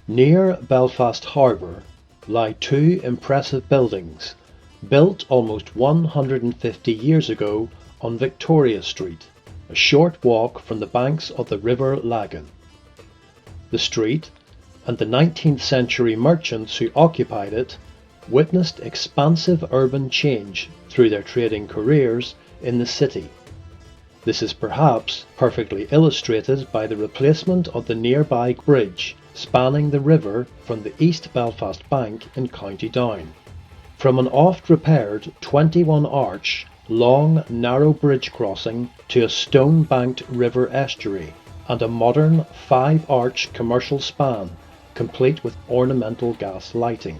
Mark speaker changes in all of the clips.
Speaker 1: Near Belfast Harbour lie two impressive buildings, built almost 150 years ago on Victoria Street, a short walk from the banks of the River Lagan. The street, and the 19th century merchants who occupied it, witnessed expansive urban change through their trading careers in the city. This is perhaps perfectly illustrated by the replacement of the nearby bridge spanning the river from the East Belfast Bank in County Down. From an oft-repaired 21-arch, long, narrow bridge crossing to a stone-banked river estuary and a modern 5-arch commercial span complete with ornamental gas lighting.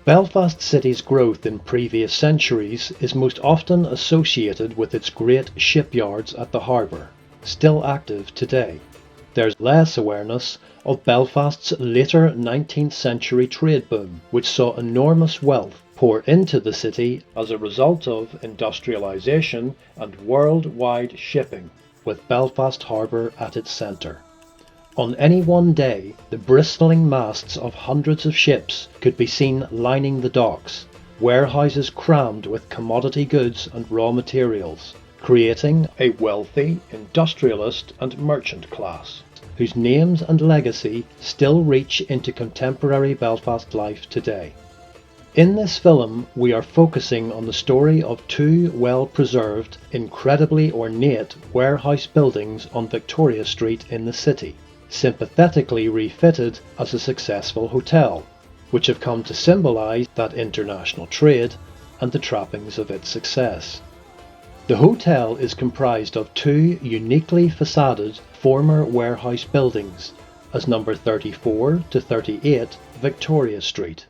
Speaker 1: Belfast City's growth in previous centuries is most often associated with its great shipyards at the harbour, still active today. There's less awareness of Belfast's later 19th century trade boom, which saw enormous wealth pour into the city as a result of industrialisation and worldwide shipping, with Belfast Harbour at its centre. On any one day, the bristling masts of hundreds of ships could be seen lining the docks, warehouses crammed with commodity goods and raw materials, creating a wealthy industrialist and merchant class, whose names and legacy still reach into contemporary Belfast life today. In this film, we are focusing on the story of two well-preserved, incredibly ornate warehouse buildings on Victoria Street in the city, sympathetically refitted as a successful hotel, which have come to symbolise that international trade and the trappings of its success. The hotel is comprised of two uniquely facaded former warehouse buildings, as number 34 to 38 Victoria Street.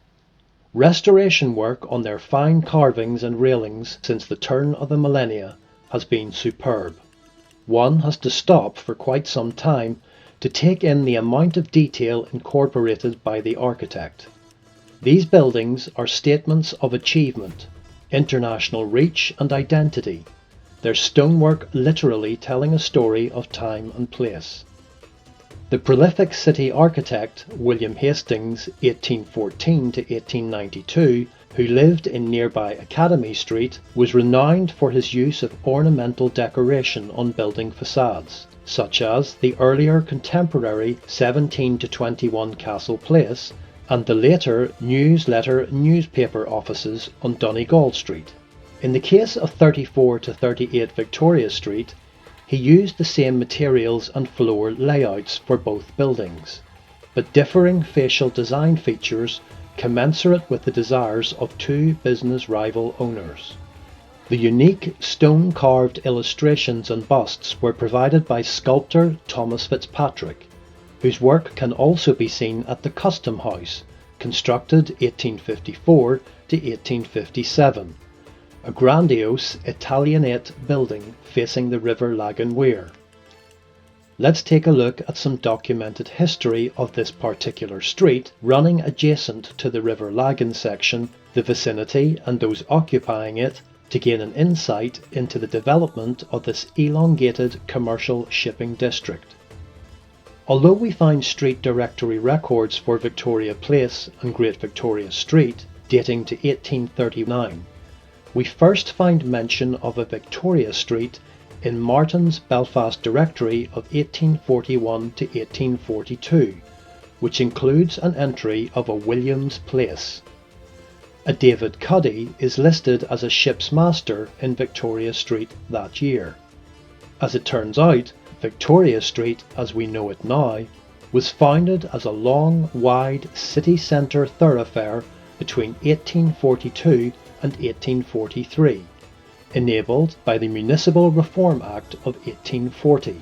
Speaker 1: Restoration work on their fine carvings and railings since the turn of the millennia has been superb. One has to stop for quite some time to take in the amount of detail incorporated by the architect. These buildings are statements of achievement, international reach and identity, their stonework literally telling a story of time and place. The prolific city architect William Hastings (1814 to 1892), who lived in nearby Academy Street, was renowned for his use of ornamental decoration on building facades, such as the earlier contemporary 17 to 21 Castle Place and the later newspaper offices on Donegal Street. In the case of 34 to 38 Victoria Street, he used the same materials and floor layouts for both buildings, but differing facial design features commensurate with the desires of two business rival owners. The unique stone-carved illustrations and busts were provided by sculptor Thomas Fitzpatrick, whose work can also be seen at the Custom House, constructed 1854 to 1857, a grandiose Italianate building facing the River Lagan Weir. Let's take a look at some documented history of this particular street running adjacent to the River Lagan section, the vicinity and those occupying it, to gain an insight into the development of this elongated commercial shipping district. Although we find street directory records for Victoria Place and Great Victoria Street dating to 1839, we first find mention of a Victoria Street in Martin's Belfast Directory of 1841 to 1842, which includes an entry of a Williams Place. A David Cuddy is listed as a ship's master in Victoria Street that year. As it turns out, Victoria Street, as we know it now, was founded as a long, wide city centre thoroughfare between 1842 and 1843, enabled by the Municipal Reform Act of 1840,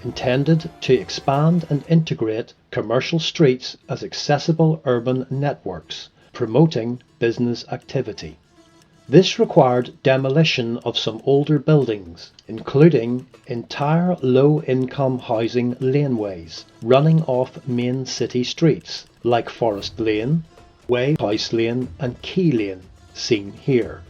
Speaker 1: intended to expand and integrate commercial streets as accessible urban networks, promoting business activity. This required demolition of some older buildings, including entire low-income housing laneways running off main city streets like Forest Lane, Way House Lane and Key Lane, seen here.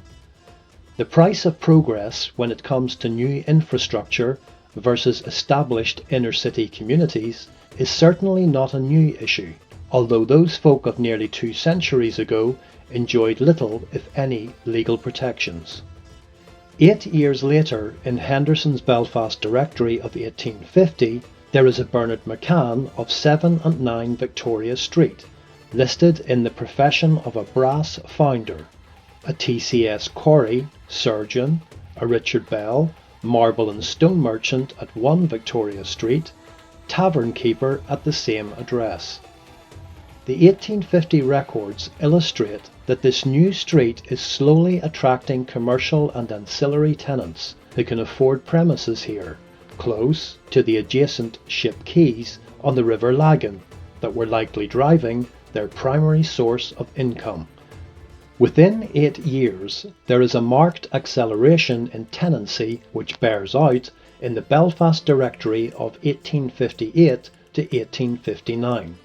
Speaker 1: The price of progress when it comes to new infrastructure versus established inner-city communities is certainly not a new issue, although those folk of nearly 2 centuries ago enjoyed little, if any, legal protections. 8 years later, in Henderson's Belfast Directory of 1850, there is a Bernard McCann of 7 and 9 Victoria Street, listed in the profession of a brass founder, a TCS quarry, surgeon, a Richard Bell, marble and stone merchant at 1 Victoria Street, tavern keeper at the same address. The 1850 records illustrate that this new street is slowly attracting commercial and ancillary tenants who can afford premises here, close to the adjacent ship quays on the River Lagan, that were likely driving their primary source of income. Within 8 years, there is a marked acceleration in tenancy which bears out in the Belfast Directory of 1858 to 1859.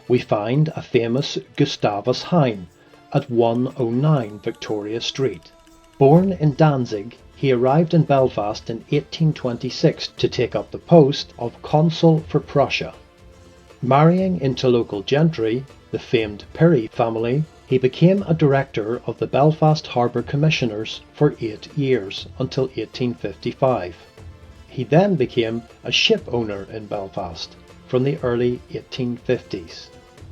Speaker 1: We find a famous Gustavus Heine at 109 Victoria Street. Born in Danzig, he arrived in Belfast in 1826 to take up the post of Consul for Prussia. Marrying into local gentry, the famed Pirrie family, he became a director of the Belfast Harbour Commissioners for 8 years until 1855. He then became a ship owner in Belfast from the early 1850s.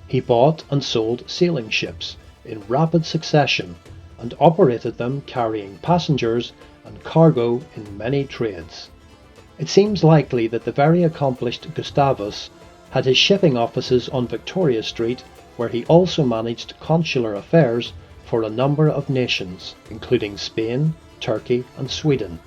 Speaker 1: He bought and sold sailing ships in rapid succession and operated them carrying passengers and cargo in many trades. It seems likely that the very accomplished Gustavus had his shipping offices on Victoria Street, where he also managed consular affairs for a number of nations, including Spain, Turkey and Sweden.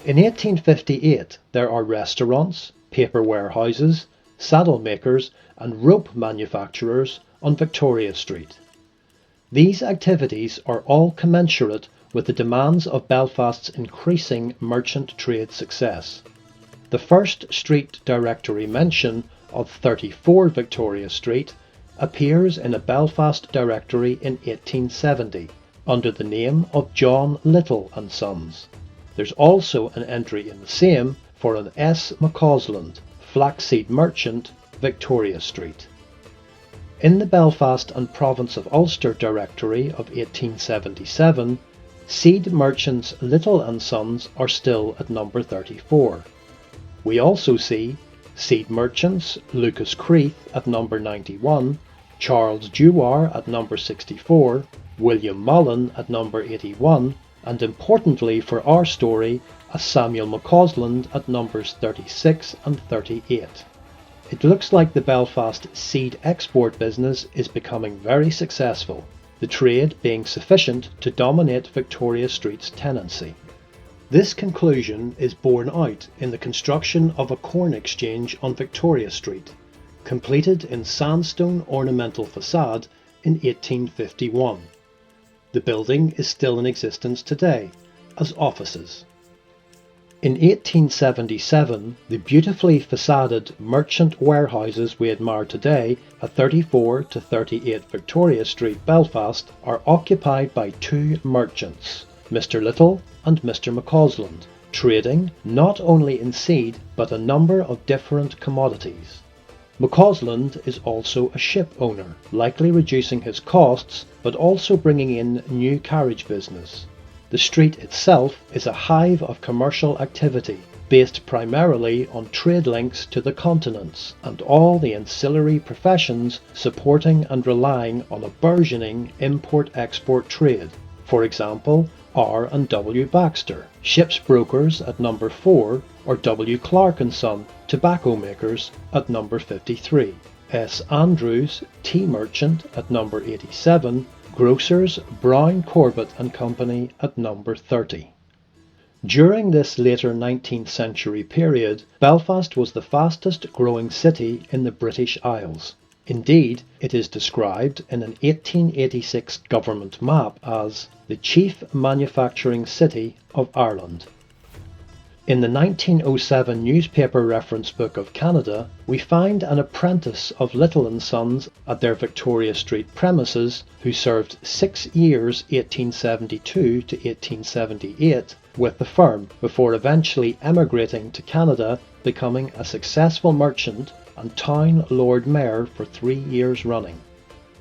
Speaker 1: In 1858 there are restaurants, paper warehouses, saddle makers and rope manufacturers on Victoria Street. These activities are all commensurate with the demands of Belfast's increasing merchant trade success. The first street directory mention of 34 Victoria Street appears in a Belfast directory in 1870 under the name of John Little and Sons. There's also an entry in the same for an S. McCausland, flaxseed merchant, Victoria Street. In the Belfast and Province of Ulster directory of 1877, seed merchants Little and Sons are still at number 34. We also see seed merchants Lucas Creeth at number 91, Charles Dewar at number 64, William Mullen at number 81, and importantly for our story, a Samuel McCausland at numbers 36 and 38. It looks like the Belfast seed export business is becoming very successful, the trade being sufficient to dominate Victoria Street's tenancy. This conclusion is borne out in the construction of a corn exchange on Victoria Street, completed in sandstone ornamental facade in 1851. The building is still in existence today as offices. In 1877, the beautifully facaded merchant warehouses we admire today at 34 to 38 Victoria Street, Belfast, are occupied by 2 merchants, Mr. Little and Mr. McCausland, trading not only in seed but a number of different commodities. McCausland is also a ship owner, likely reducing his costs but also bringing in new carriage business. The street itself is a hive of commercial activity, based primarily on trade links to the continents and all the ancillary professions supporting and relying on a burgeoning import-export trade. For example, R&W Baxter, ships brokers at number 4, or W. Clark & Son, tobacco makers at number 53. S. Andrews, tea merchant at number 87, grocers Brown Corbett and Company at number 30. During this later 19th century period, Belfast was the fastest growing city in the British Isles. Indeed, it is described in an 1886 government map as the chief manufacturing city of Ireland. In the 1907 newspaper reference book of Canada, we find an apprentice of Little & Sons at their Victoria Street premises, who served 6 years 1872 to 1878 with the firm before eventually emigrating to Canada, becoming a successful merchant and town Lord Mayor for 3 years running.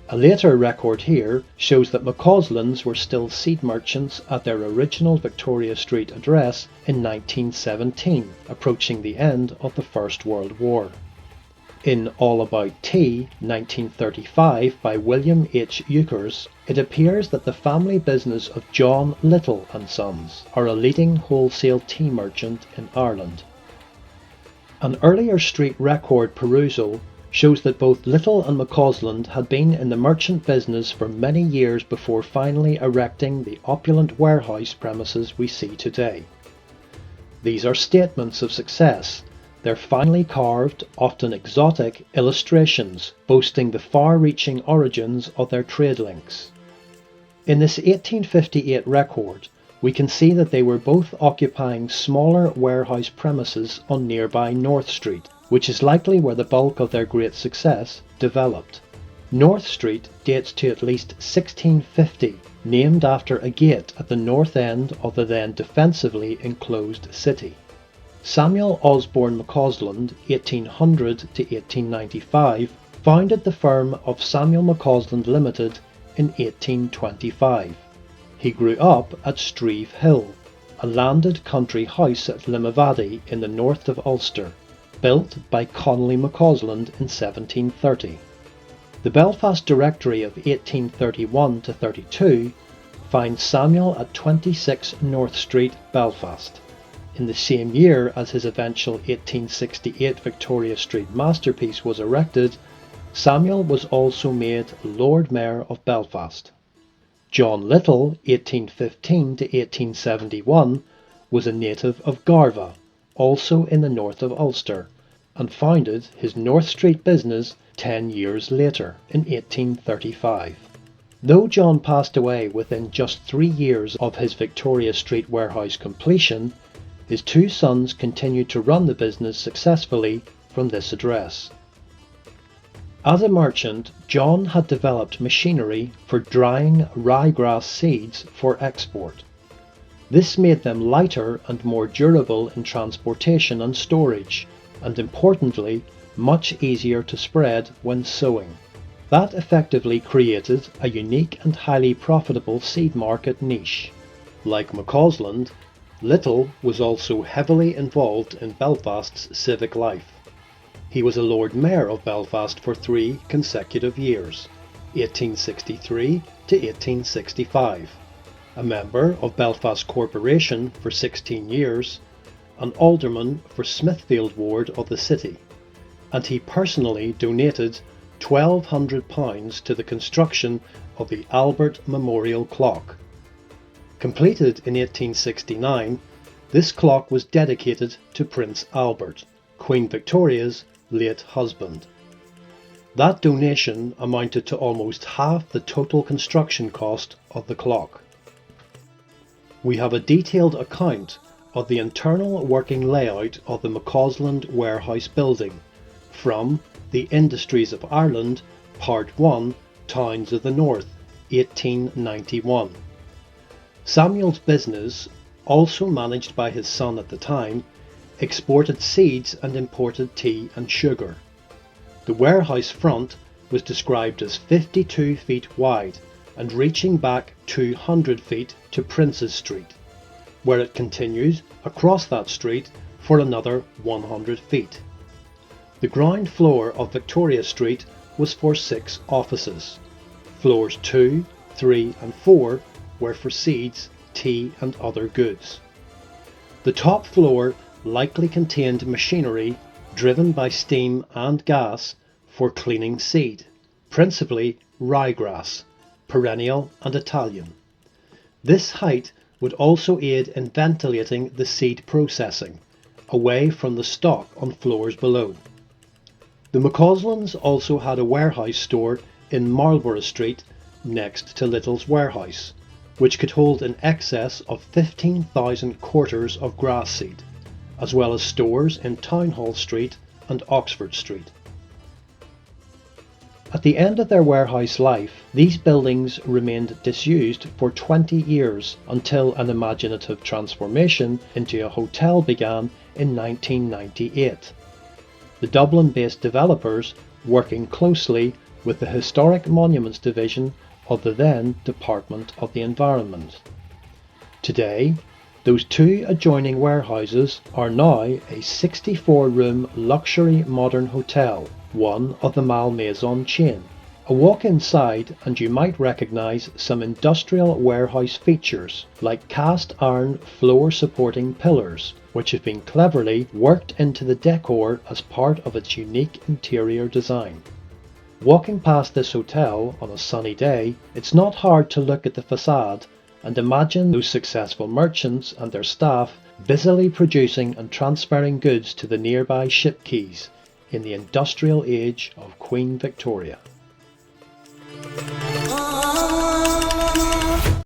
Speaker 1: A later record here shows that McCauslins were still seed merchants at their original Victoria Street address in 1917, approaching the end of the First World War. In All About Tea, 1935, by William H. Euchers, it appears that the family business of John Little and Sons are a leading wholesale tea merchant in Ireland. An earlier street record perusal shows that both Little and McCausland had been in the merchant business for many years before finally erecting the opulent warehouse premises we see today. These are statements of success. They're finely carved, often exotic, illustrations boasting the far-reaching origins of their trade links. In this 1858 record, we can see that they were both occupying smaller warehouse premises on nearby North Street, which is likely where the bulk of their great success developed. North Street dates to at least 1650, named after a gate at the north end of the then defensively enclosed city. Samuel Osborne McCausland, 1800 to 1895, founded the firm of Samuel McCausland Limited in 1825. He grew up at Streve Hill, a landed country house at Limavady in the north of Ulster, built by Connolly McCausland in 1730. The Belfast Directory of 1831 to 32 finds Samuel at 26 North Street, Belfast. In the same year as his eventual 1868 Victoria Street masterpiece was erected, Samuel was also made Lord Mayor of Belfast. John Little, 1815 to 1871, was a native of Garva, also in the north of Ulster, and founded his North Street business 10 years later, in 1835. Though John passed away within just 3 years of his Victoria Street warehouse completion, his 2 sons continued to run the business successfully from this address. As a merchant, John had developed machinery for drying ryegrass seeds for export. This made them lighter and more durable in transportation and storage, and importantly, much easier to spread when sowing. That effectively created a unique and highly profitable seed market niche. Like McCausland, Little was also heavily involved in Belfast's civic life. He was a Lord Mayor of Belfast for 3 consecutive years, 1863 to 1865, a member of Belfast Corporation for 16 years, an alderman for Smithfield ward of the city, and he personally donated £1,200 to the construction of the Albert Memorial Clock. Completed in 1869, this clock was dedicated to Prince Albert, Queen Victoria's late husband. That donation amounted to almost half the total construction cost of the clock. We have a detailed account of the internal working layout of the McCausland warehouse building from The Industries of Ireland, Part 1, Towns of the North, 1891. Samuel's business, also managed by his son at the time, exported seeds and imported tea and sugar. The warehouse front was described as 52 feet wide and reaching back 200 feet to Princes Street, where it continues across that street for another 100 feet. The ground floor of Victoria Street was for 6 offices. Floors 2, 3 and 4 were for seeds, tea and other goods. The top floor likely contained machinery driven by steam and gas for cleaning seed, principally ryegrass, perennial and Italian. This height would also aid in ventilating the seed processing, away from the stock on floors below. The McCauslands also had a warehouse store in Marlborough Street next to Little's warehouse, which could hold in excess of 15,000 quarters of grass seed, as well as stores in Town Hall Street and Oxford Street. At the end of their warehouse life, these buildings remained disused for 20 years until an imaginative transformation into a hotel began in 1998. The Dublin-based developers working closely with the Historic Monuments Division of the then Department of the Environment. Today, those two adjoining warehouses are now a 64-room luxury modern hotel, one of the Malmaison chain. A walk inside and you might recognise some industrial warehouse features like cast iron floor supporting pillars, which have been cleverly worked into the decor as part of its unique interior design. Walking past this hotel on a sunny day, it's not hard to look at the facade and imagine those successful merchants and their staff busily producing and transferring goods to the nearby ship quays in the industrial age of Queen Victoria.